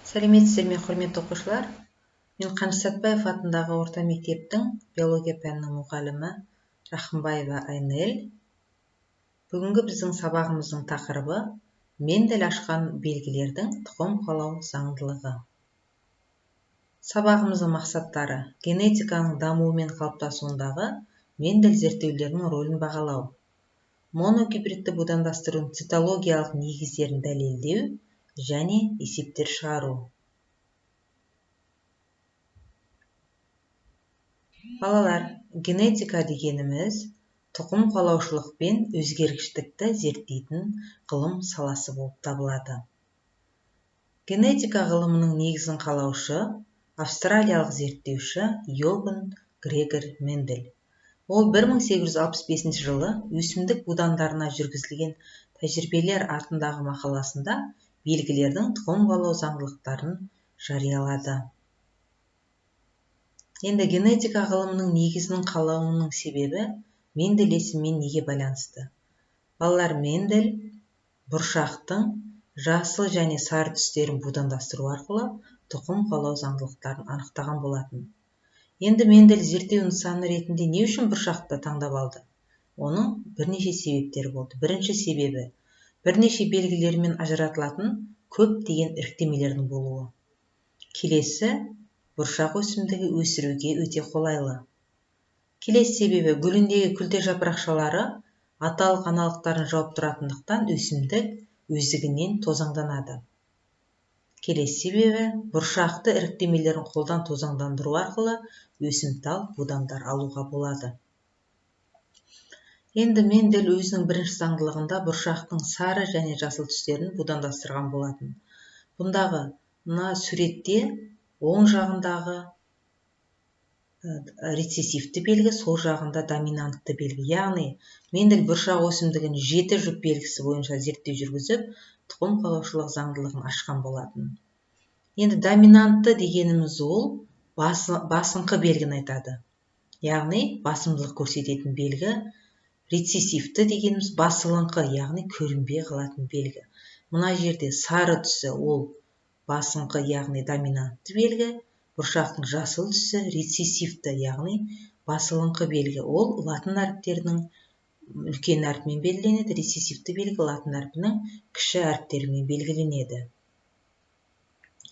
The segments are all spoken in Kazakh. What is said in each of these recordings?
Сәлеметсіздер ме, құрметті оқушылар? Мен Қаныш Сәтбаев атындағы орта мектептің биология пәнінің мұғалімі Рахымбаева Айнель. Бүгінгі біздің сабағымыздың тақырыбы Мендель ашқан белгілердің тұқым қуалау заңдылығы. Сабағымыздың мақсаттары: генетиканың дамуы мен қалыптасуындағы Мендель зерттеулерінің рөлін бағалау, моногибридті будандастырудың цитологиялық негіздерін дәлелдеу және есептер шығару. Балалар, генетика дегеніміз тұқым қуалаушылық пен өзгергіштікті зерттейтін ғылым саласы болып табылады. Генетика ғылымының негізін қалаушы австралиялық зерттеуші Йоган Грегор Мендель. Ол 1865 жылы өсімдік будандарына жүргізілген тәжірибелер атындағы мақаласында белгілердің тұқым қуалау заңдылықтарын жариялады. Енді генетика ғылымының негізінің қалауының себебі Мендель есімімен неге байланысты? Балалар, Мендель бұршақтың жасыл және сары түстерін будандастыру арқылы тұқым қуалау заңдылықтарын анықтаған болатын. Енді Мендель зерттеу нысаны ретінде не үшін бұршақты таңдап алды? Оның бірнеше себептері болды. Бірінші себебі бірнеше белгілермен ажыратылатын көптеген іріктемелердің болуы. Келесі, бұршақ өсімдігі өсіруге өте қолайлы. Келесі себебі гүліндегі күлте жапырақшалары аталық аналықтарын жауып тұратындықтан өсімдік өздігінен тозаңданады. Келесі себебі бұршақты іріктемелерін қолдан тозаңдандыру арқылы өсімтал будандар алуға болады. Енді Мендель өзінің бірінші заңдылығында бұршақтың сары және жасыл түстерін будандастырған болатын. Бұндағы мына суретте оң жағындағы рецессивті белгі, сол жағында доминантты белгі. Яғни Мендель бұршақ өсімдігін 7 жұп белгісі бойынша зерттеу жүргізіп, тұқым қуалаушылық заңдылығын ашқан болатын. Енді доминантты дегеніміз ол басыңқы белгіні айтады. Яғни басымдылық көрсететін белгі. Рецессивті дегеніміз басылыңқы, яғни көрінбей қалатын белгі. Мына жерде сары түсі ол басыңқы, яғни доминантты белгі. Бұршақтың жасыл түсі рецессивті, яғни басылыңқы белгі. Ол латын әріптерінің үлкен әріпімен белгіленеді. Рецессивті белгі латын әрпінің кіші әріптерімен белгіленеді.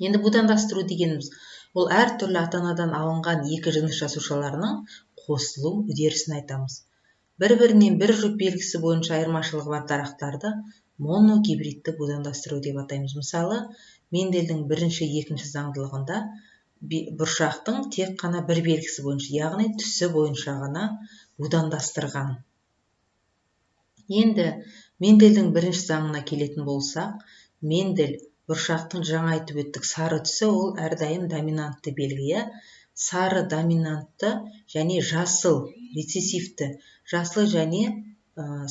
Енді будандастыру дегеніміз ол әртүрлі ата-анадан алынған екі жыныс жасушаларының қосылу үдерісін айтамыз. Бір-бірінен бір жұп белгісі бойынша айырмашылығы бар дарақтарды моногибридті будандастыру деп атаймыз. Мысалы, Мендельдің бірінші, екінші заңдылығында бұршақтың тек қана бір белгісі бойынша, яғни түсі бойынша ғана будандастырған. Енді Мендельдің бірінші заңына келетін болсақ, Мендель бұршақтың жаңа айтып өттік сары түсі ол әрдайым доминантты белгі. Сары доминантты және жасыл рецессивті, жасыл және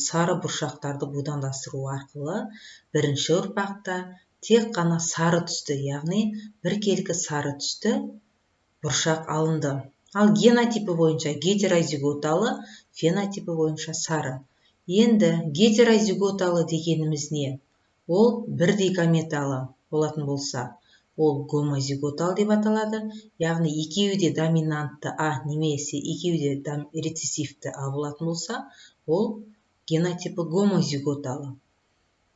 сары бұршақтарды будандастыру арқылы бірінші ұрпақта тек қана сары түсті, яғни біркелкі сары түсті бұршақ алынды. Ал генотипі бойынша гетерозиготалы, фенотипі бойынша сары. Енді гетерозиготалы дегеніміз не? Ол бірдей гаметалы болатын болса, ол гомозиготал деп аталады. Яғни екеуі де доминантты А немесе екеуі де рецессивті А болатын болса, ол генотипі гомозиготалы.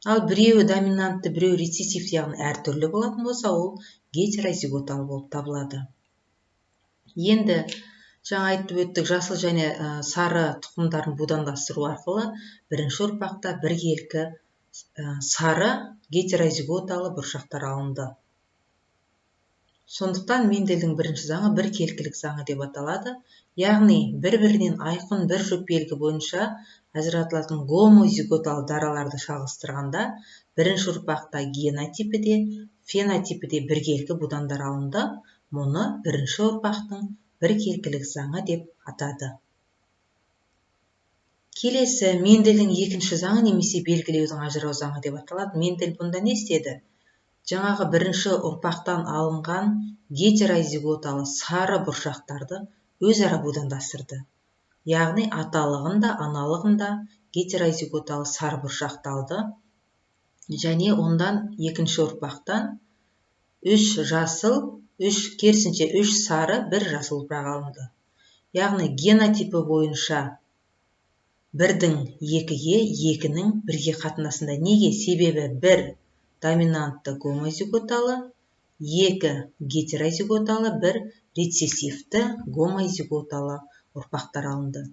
Ал біреуі доминантты, біреуі рецессивті, яғни әртүрлі болатын болса, ол гетерозиготал болып табылады. Енді жаңа айтып өттік, жасыл және сары тұқымдарын будандастыру арқылы бірінші ұрпақта біркелкі сары гетерозиготалы бұршақтар алынды. Сондықтан Мендельдің бірінші заңы біркелкілік заңы деп аталады. Яғни бір-бірінен айқын бір жұп белгі бойынша ажыратылатын гомозиготалы дараларды шағылыстырғанда бірінші ұрпақта генотипі де, фенотипі де біркелкі будандар алынды. Мұны бірінші ұрпақтың біркелкілік заңы деп атады. Келесі Мендельдің екінші заңы немесе белгілеудің ажырау заңы деп аталады. Мендель бұнда не істеді? Жаңағы бірінші ұрпақтан алынған гетерозиготалы сары бұршақтарды өзара будандастырды. Яғни аталығында, аналығында гетерозиготалы сары бұршақты алды және ондан екінші ұрпақтан 3 жасыл, керісінше 3 сары, 1 жасыл ұрпақ алынды. Яғни генотипі бойынша 1-дің 2-ге, 2-нің 1-ге қатынасында. Неге? Себебі 1 доминантты гомозиготалы, 2 гетерозиготалы, 1 рецессивті гомозиготалы ұрпақтар алынды.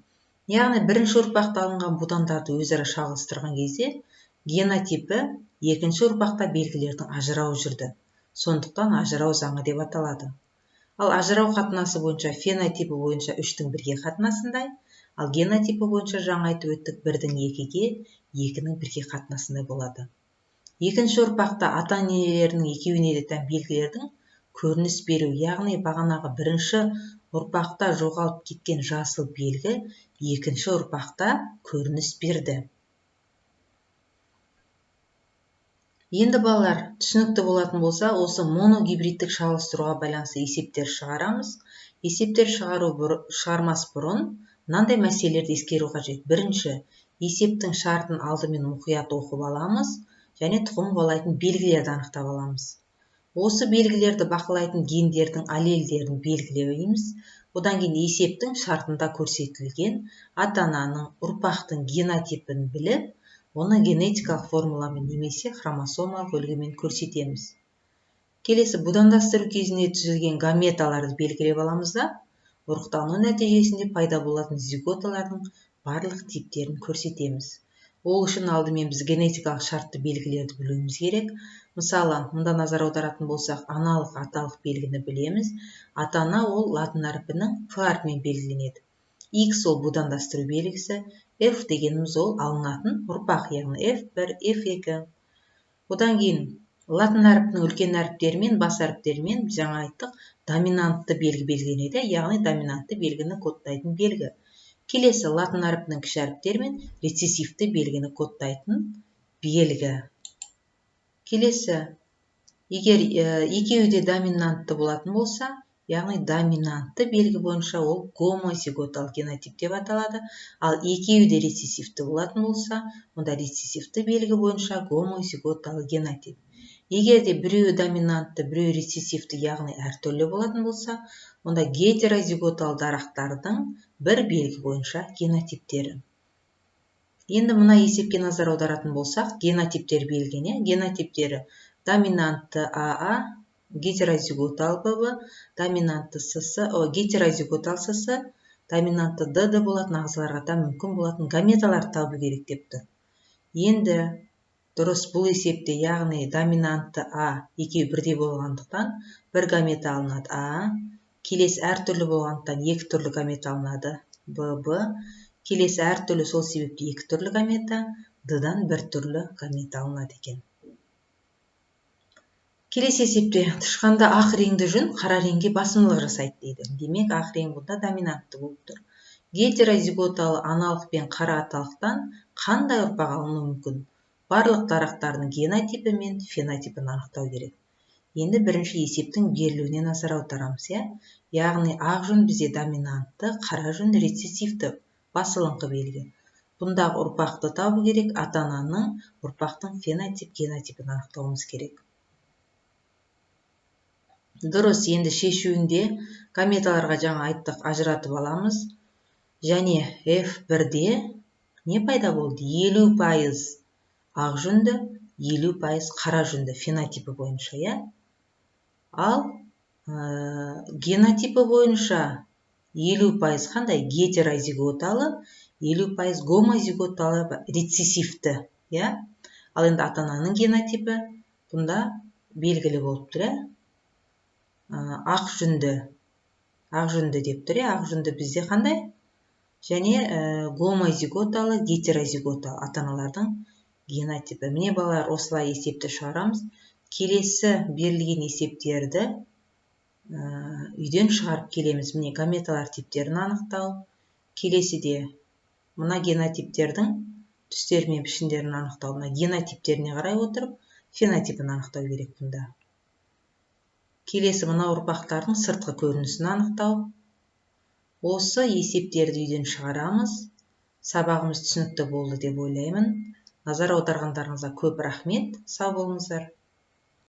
Яғни бірінші ұрпақта алынған будандарды өзара шағылыстырған кезде генотипі екінші ұрпақта белгілердің ажырауы жүрді. Сондықтан ажырау заңы деп аталады. Ал ажырау қатынасы бойынша фенотипі бойынша 3-дің 1-ге қатынасындай, ал генотипі бойынша жаңа айтып өттік 1-дің 2-ге, 2-нің 1-ге қатынасындай болады. Екінші ұрпақта ата-енелерінің екеуіне де тән белгілердің көрініс беру, яғни бағанағы бірінші ұрпақта жоғалып кеткен жасыл белгі екінші ұрпақта көрініс берді. Енді балалар, түсінікті болатын болса, осы моногибридтік шағылыстыруға байланысты есептер шығарамыз. Есептер шығармас бұрын мынандай мәселелерді ескеру қажет. Бірінші, есептің шартын алдымен мұқият оқып аламыз, және тұқым қуалайтын белгілерді анықтап аламыз. Осы белгілерді бақылайтын гендердің аллельдерін белгілейміз. Одан кейін есептің шартында көрсетілген ата-ананың ұрпақтың генотипін біліп, оны генетикалық формуламен немесе хромосомалық үлгімен көрсетеміз. Келесі, будандастыру кезінде түзілген гаметаларды белгілеп аламыз да, ұрықтану нәтижесінде пайда болатын зиготалардың барлық типтерін көрсетеміз. Ол үшін алдымен біз генетикалық шартты белгілерді білуіміз керек. Мысалы, мұнда назар аударатын болсақ, аналық, аталық белгіні білеміз. Ата-ана ол латын әрпінің Ф әрпімен белгіленеді. X ол будандастыру белгісі, F дегеніміз ол алынатын ұрпақ, яғни F1, F2. Одан кейін латын әрпінің үлкен әріптерімен, бас әріптерімен жаңа айттық, доминантты белгі белгіленеді, яғни доминантты белгіні кодтайтын белгі. Келесі, латын әрпінің кіші әріптерімен рецессивті белгіні кодтайтын белгі. Келесі, егер екеуі де доминантты болатын болса, яғни доминантты белгі бойынша ол гомозиготал генотип деп аталады, ал екеуі де рецессивті болатын болса, онда рецессивті белгі бойынша гомозиготал генотип. Егер де біреуі доминантты, біреуі рецессивті, яғни әртүрлі болатын болса, онда гетерозиготал дарақтардың бір белгі бойынша генотиптері. Енді мына есепке назар аударатын болсақ, генотиптер белгілене, генотиптері доминантты АА, гетерозиготал ББ, доминантты СС, гетерозиготал СС, доминантты ДД болатын ағзаларға да мүмкін болатын гаметалар табу керек деп тұр. Енді дұрыс бұл есепте, яғни доминантты А екеуі бірдей болғандықтан бір гамета алынады А, келесі әртүрлі болғандықтан екі түрлі гамета алынады ББ, келесі әртүрлі сол себепті екі түрлі гамета, Д-дан бір түрлі гамета алынады екен. Келесі есепте, тышқанда ақ реңді жүн қара реңге басымдылық жасайды дейді. Демек, ақ рең бұнда доминантты болып тұр. Гетерозиготалы аналық пен қара аталықтан қандай ұрпақ алынуы мүмкін? Барлық дарақтардың генотипі мен фенотипін анықтау керек. Енді бірінші есептің берілуіне назар аударамыз, яғни ақ жүн бізде доминантты, қара жүн рецессивті, басылыңқы белгі. Бұндағы ұрпақты табу керек, ата-ананың ұрпақтың фенотип, генотипін анықтауымыз керек. Дұрыс, енді шешуінде гаметаларға жаңа айттық, ажыратып аламыз. Және F1-де не пайда болды? 50% ақ жүнді, 50% қара жүнді фенотипі бойынша, Ал генотипі бойынша 50% қандай? Гетерозиготалы, 50% гомозиготалы рецессивті, Ал енді ата-ананың генотипі бұнда белгілі болып тұр, ақ жүнді деп тұр, ақ жүнді бізде қандай? Және гомозиготалы, гетерозиготалы ата-аналардың генотипі. Міне балалар, осылай есепті шығарамыз. Келесі берілген есептерді үйден шығарып келеміз. Міне гаметалар типтерін анықтау. Келесіде мына генотиптердің түстері мен пішіндерін анықтау. Мына генотиптеріне қарай отырып, фенотипін анықтау керек бұнда. Келесі мына ұрпақтардың сыртқы көрінісін анықтау. Осы есептерді үйден шығарамыз. Сабағымыз түсінікті болды деп ойлаймын. Назар аударғандарыңызға көп рахмет. Сау болыңыздар.